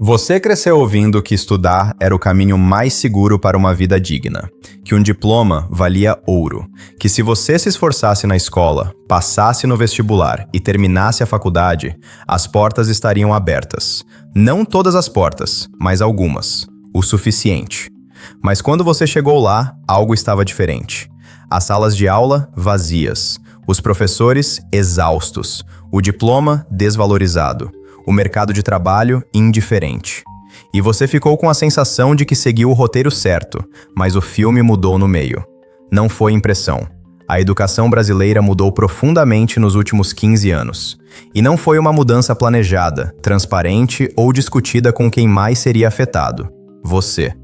Você cresceu ouvindo que estudar era o caminho mais seguro para uma vida digna, que um diploma valia ouro, que se você se esforçasse na escola, passasse no vestibular e terminasse a faculdade, as portas estariam abertas. Não todas as portas, mas algumas. O suficiente. Mas quando você chegou lá, algo estava diferente. As salas de aula vazias, os professores exaustos, o diploma desvalorizado. O mercado de trabalho indiferente. E você ficou com a sensação de que seguiu o roteiro certo, mas o filme mudou no meio. Não foi impressão. A educação brasileira mudou profundamente nos últimos 15 anos. E não foi uma mudança planejada, transparente ou discutida com quem mais seria afetado. Você.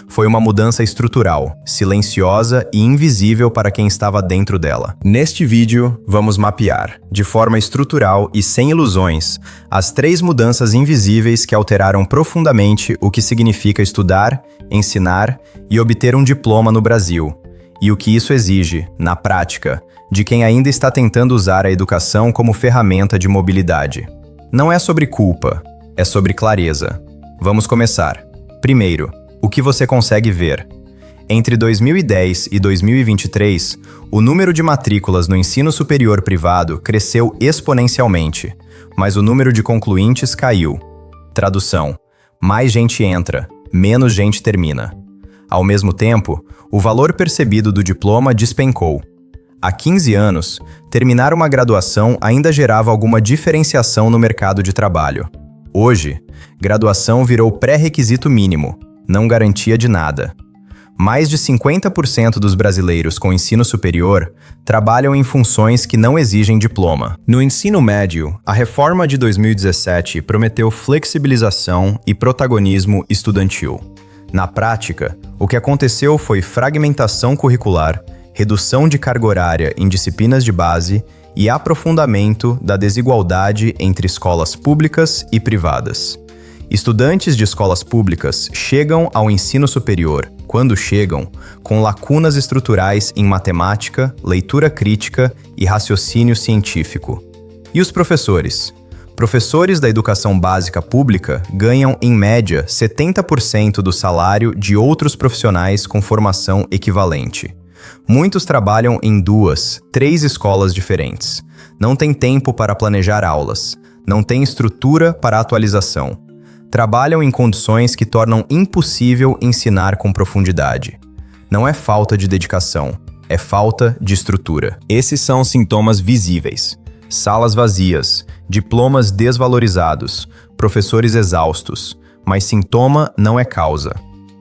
Foi uma mudança estrutural, silenciosa e invisível para quem estava dentro dela. Neste vídeo, vamos mapear, de forma estrutural e sem ilusões, as 3 mudanças invisíveis que alteraram profundamente o que significa estudar, ensinar e obter um diploma no Brasil, e o que isso exige, na prática, de quem ainda está tentando usar a educação como ferramenta de mobilidade. Não é sobre culpa, é sobre clareza. Vamos começar. Primeiro, o que você consegue ver. Entre 2010 e 2023, o número de matrículas no ensino superior privado cresceu exponencialmente, mas o número de concluintes caiu. Tradução: mais gente entra, menos gente termina. Ao mesmo tempo, o valor percebido do diploma despencou. Há 15 anos, terminar uma graduação ainda gerava alguma diferenciação no mercado de trabalho. Hoje, graduação virou pré-requisito mínimo, não garantia de nada. Mais de 50% dos brasileiros com ensino superior trabalham em funções que não exigem diploma. No ensino médio, a reforma de 2017 prometeu flexibilização e protagonismo estudantil. Na prática, o que aconteceu foi fragmentação curricular, redução de carga horária em disciplinas de base e aprofundamento da desigualdade entre escolas públicas e privadas. Estudantes de escolas públicas chegam ao ensino superior, quando chegam, com lacunas estruturais em matemática, leitura crítica e raciocínio científico. E os professores? Professores da educação básica pública ganham, em média, 70% do salário de outros profissionais com formação equivalente. Muitos trabalham em 2, 3 escolas diferentes. Não tem tempo para planejar aulas. Não tem estrutura para atualização. Trabalham em condições que tornam impossível ensinar com profundidade. Não é falta de dedicação, é falta de estrutura. Esses são sintomas visíveis. Salas vazias, diplomas desvalorizados, professores exaustos, mas sintoma não é causa.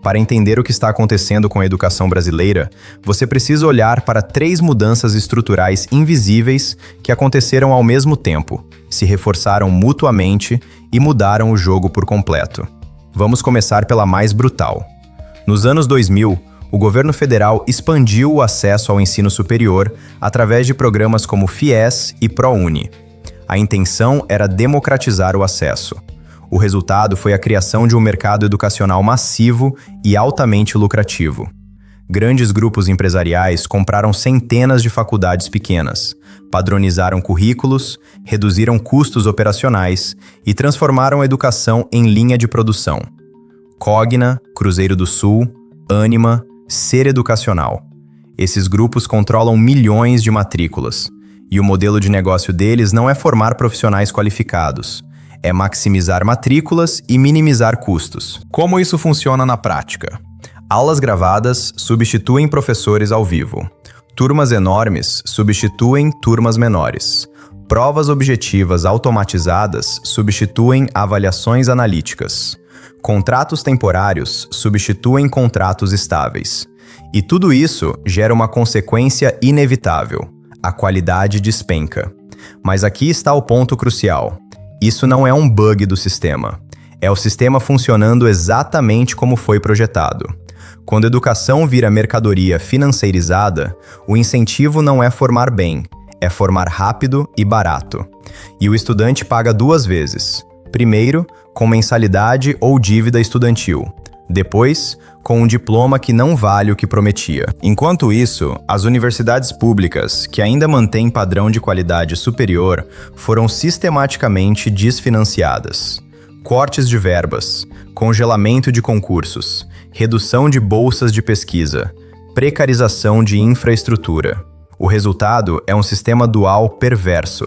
Para entender o que está acontecendo com a educação brasileira, você precisa olhar para 3 mudanças estruturais invisíveis que aconteceram ao mesmo tempo, se reforçaram mutuamente e mudaram o jogo por completo. Vamos começar pela mais brutal. Nos anos 2000, o governo federal expandiu o acesso ao ensino superior através de programas como FIES e ProUni. A intenção era democratizar o acesso. O resultado foi a criação de um mercado educacional massivo e altamente lucrativo. Grandes grupos empresariais compraram centenas de faculdades pequenas, padronizaram currículos, reduziram custos operacionais e transformaram a educação em linha de produção. Cogna, Cruzeiro do Sul, Ânima, Ser Educacional. Esses grupos controlam milhões de matrículas, e o modelo de negócio deles não é formar profissionais qualificados, é maximizar matrículas e minimizar custos. Como isso funciona na prática? Aulas gravadas substituem professores ao vivo. Turmas enormes substituem turmas menores. Provas objetivas automatizadas substituem avaliações analíticas. Contratos temporários substituem contratos estáveis. E tudo isso gera uma consequência inevitável: a qualidade despenca. Mas aqui está o ponto crucial. Isso não é um bug do sistema. É o sistema funcionando exatamente como foi projetado. Quando a educação vira mercadoria financeirizada, o incentivo não é formar bem, é formar rápido e barato. E o estudante paga 2 vezes. Primeiro, com mensalidade ou dívida estudantil. Depois, com um diploma que não vale o que prometia. Enquanto isso, as universidades públicas, que ainda mantêm padrão de qualidade superior, foram sistematicamente desfinanciadas. Cortes de verbas, congelamento de concursos, redução de bolsas de pesquisa, precarização de infraestrutura. O resultado é um sistema dual perverso.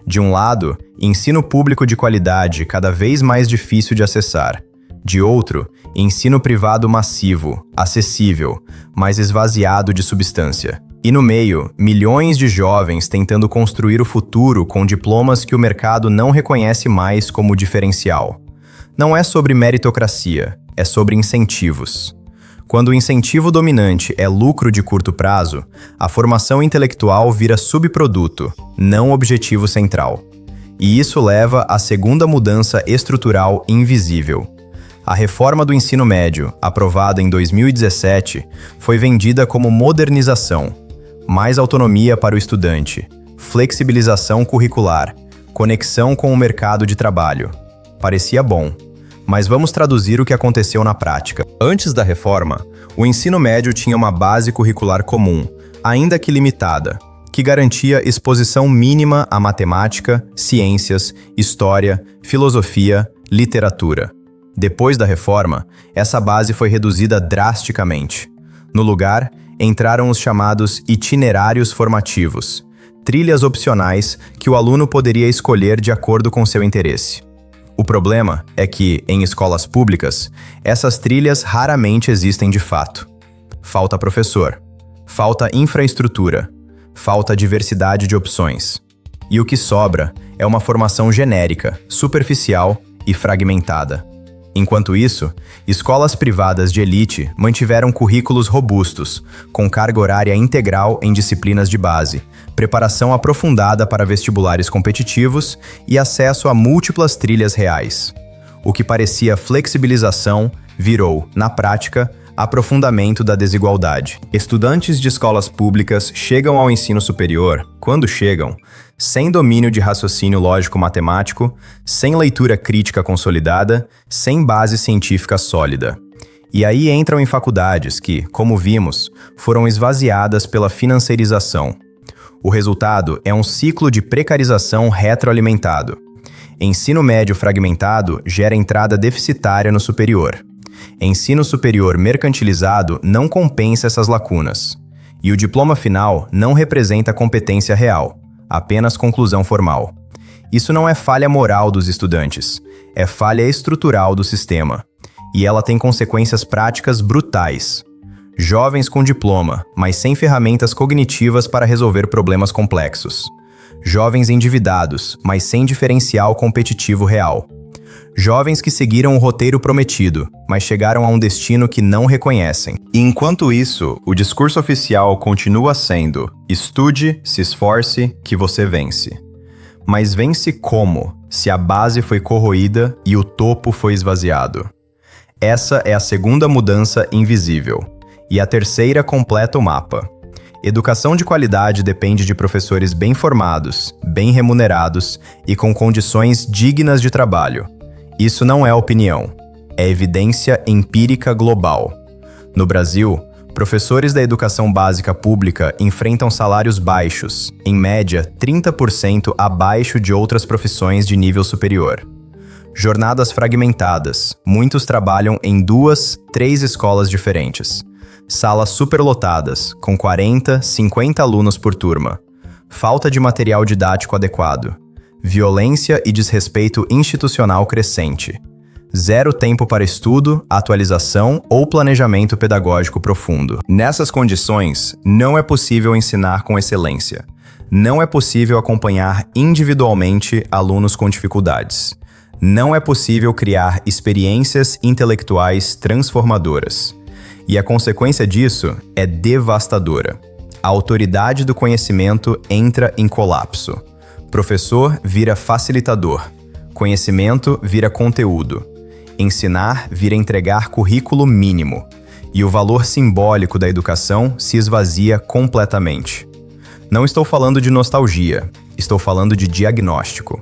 De um lado, ensino público de qualidade cada vez mais difícil de acessar. De outro, ensino privado massivo, acessível, mas esvaziado de substância. E no meio, milhões de jovens tentando construir o futuro com diplomas que o mercado não reconhece mais como diferencial. Não é sobre meritocracia, é sobre incentivos. Quando o incentivo dominante é lucro de curto prazo, a formação intelectual vira subproduto, não objetivo central. E isso leva à segunda mudança estrutural invisível. A reforma do ensino médio, aprovada em 2017, foi vendida como modernização. Mais autonomia para o estudante, flexibilização curricular, conexão com o mercado de trabalho. Parecia bom, mas vamos traduzir o que aconteceu na prática. Antes da reforma, o ensino médio tinha uma base curricular comum, ainda que limitada, que garantia exposição mínima a matemática, ciências, história, filosofia, literatura. Depois da reforma, essa base foi reduzida drasticamente. No lugar, entraram os chamados itinerários formativos, trilhas opcionais que o aluno poderia escolher de acordo com seu interesse. O problema é que, em escolas públicas, essas trilhas raramente existem de fato. Falta professor, falta infraestrutura, falta diversidade de opções. E o que sobra é uma formação genérica, superficial e fragmentada. Enquanto isso, escolas privadas de elite mantiveram currículos robustos, com carga horária integral em disciplinas de base, preparação aprofundada para vestibulares competitivos e acesso a múltiplas trilhas reais. O que parecia flexibilização virou, na prática, aprofundamento da desigualdade. Estudantes de escolas públicas chegam ao ensino superior, quando chegam, sem domínio de raciocínio lógico-matemático, sem leitura crítica consolidada, sem base científica sólida. E aí entram em faculdades que, como vimos, foram esvaziadas pela financiarização. O resultado é um ciclo de precarização retroalimentado. Ensino médio fragmentado gera entrada deficitária no superior. Ensino superior mercantilizado não compensa essas lacunas. E o diploma final não representa competência real, apenas conclusão formal. Isso não é falha moral dos estudantes, é falha estrutural do sistema. E ela tem consequências práticas brutais. Jovens com diploma, mas sem ferramentas cognitivas para resolver problemas complexos. Jovens endividados, mas sem diferencial competitivo real. Jovens que seguiram o roteiro prometido, mas chegaram a um destino que não reconhecem. E enquanto isso, o discurso oficial continua sendo: estude, se esforce, que você vence. Mas vence como, se a base foi corroída e o topo foi esvaziado? Essa é a segunda mudança invisível. E a terceira completa o mapa. Educação de qualidade depende de professores bem formados, bem remunerados e com condições dignas de trabalho. Isso não é opinião, é evidência empírica global. No Brasil, professores da educação básica pública enfrentam salários baixos, em média 30% abaixo de outras profissões de nível superior. Jornadas fragmentadas, muitos trabalham em 2, 3 escolas diferentes. Salas superlotadas, com 40, 50 alunos por turma. Falta de material didático adequado. Violência e desrespeito institucional crescente. Zero tempo para estudo, atualização ou planejamento pedagógico profundo. Nessas condições, não é possível ensinar com excelência. Não é possível acompanhar individualmente alunos com dificuldades. Não é possível criar experiências intelectuais transformadoras. E a consequência disso é devastadora. A autoridade do conhecimento entra em colapso. Professor vira facilitador. Conhecimento vira conteúdo. Ensinar vira entregar currículo mínimo. E o valor simbólico da educação se esvazia completamente. Não estou falando de nostalgia, estou falando de diagnóstico.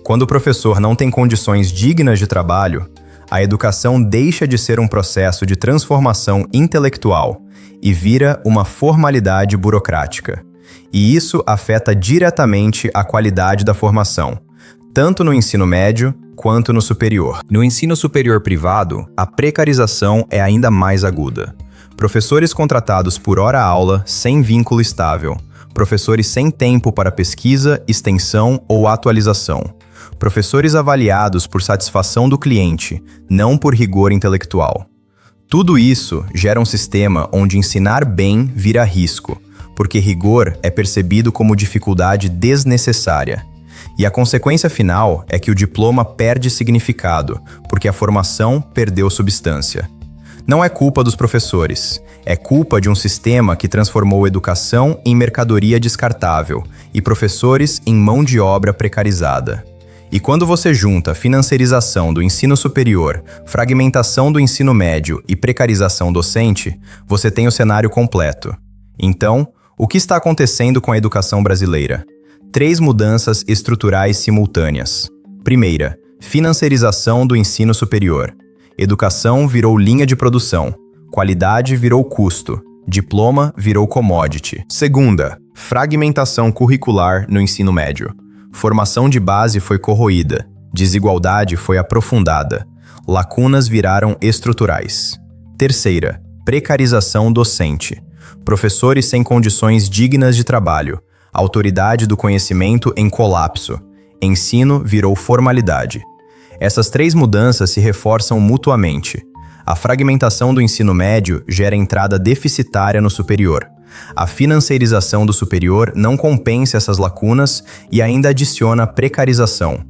Quando o professor não tem condições dignas de trabalho, a educação deixa de ser um processo de transformação intelectual e vira uma formalidade burocrática. E isso afeta diretamente a qualidade da formação, tanto no ensino médio quanto no superior. No ensino superior privado, a precarização é ainda mais aguda. Professores contratados por hora-aula sem vínculo estável. Professores sem tempo para pesquisa, extensão ou atualização. Professores avaliados por satisfação do cliente, não por rigor intelectual. Tudo isso gera um sistema onde ensinar bem vira risco, porque rigor é percebido como dificuldade desnecessária. E a consequência final é que o diploma perde significado, porque a formação perdeu substância. Não é culpa dos professores, é culpa de um sistema que transformou educação em mercadoria descartável e professores em mão de obra precarizada. E quando você junta financiarização do ensino superior, fragmentação do ensino médio e precarização docente, você tem o cenário completo. Então, o que está acontecendo com a educação brasileira? 3 mudanças estruturais simultâneas. Primeira, financiarização do ensino superior. Educação virou linha de produção. Qualidade virou custo. Diploma virou commodity. Segunda, fragmentação curricular no ensino médio. Formação de base foi corroída. Desigualdade foi aprofundada. Lacunas viraram estruturais. Terceira, precarização docente. Professores sem condições dignas de trabalho. Autoridade do conhecimento em colapso. Ensino virou formalidade. Essas 3 mudanças se reforçam mutuamente. A fragmentação do ensino médio gera entrada deficitária no superior. A financiarização do superior não compensa essas lacunas e ainda adiciona precarização.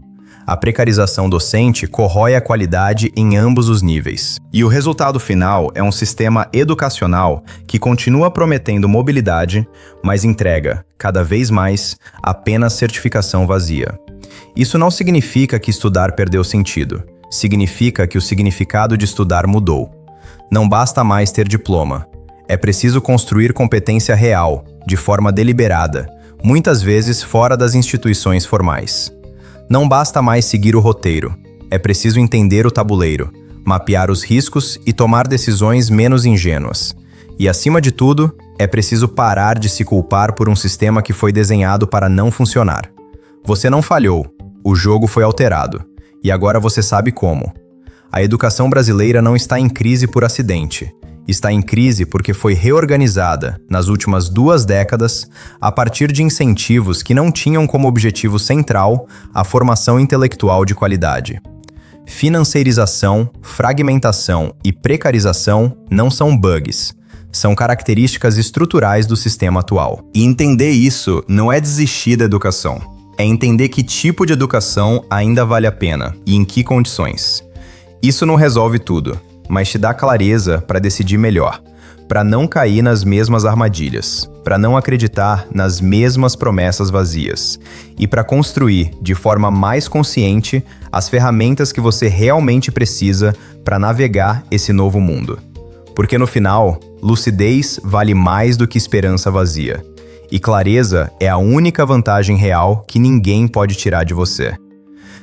A precarização docente corrói a qualidade em ambos os níveis. E o resultado final é um sistema educacional que continua prometendo mobilidade, mas entrega, cada vez mais, apenas certificação vazia. Isso não significa que estudar perdeu sentido. Significa que o significado de estudar mudou. Não basta mais ter diploma. É preciso construir competência real, de forma deliberada, muitas vezes fora das instituições formais. Não basta mais seguir o roteiro. É preciso entender o tabuleiro, mapear os riscos e tomar decisões menos ingênuas. E, acima de tudo, é preciso parar de se culpar por um sistema que foi desenhado para não funcionar. Você não falhou, o jogo foi alterado, e agora você sabe como. A educação brasileira não está em crise por acidente. Está em crise porque foi reorganizada, nas últimas 2 décadas, a partir de incentivos que não tinham como objetivo central a formação intelectual de qualidade. Financiarização, fragmentação e precarização não são bugs. São características estruturais do sistema atual. E entender isso não é desistir da educação. É entender que tipo de educação ainda vale a pena e em que condições. Isso não resolve tudo, mas te dá clareza para decidir melhor, para não cair nas mesmas armadilhas, para não acreditar nas mesmas promessas vazias e para construir, de forma mais consciente, as ferramentas que você realmente precisa para navegar esse novo mundo. Porque no final, lucidez vale mais do que esperança vazia. E clareza é a única vantagem real que ninguém pode tirar de você.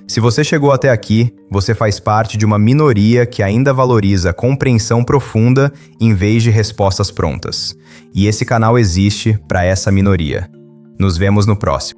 Se você chegou até aqui, você faz parte de uma minoria que ainda valoriza compreensão profunda em vez de respostas prontas. E esse canal existe para essa minoria. Nos vemos no próximo.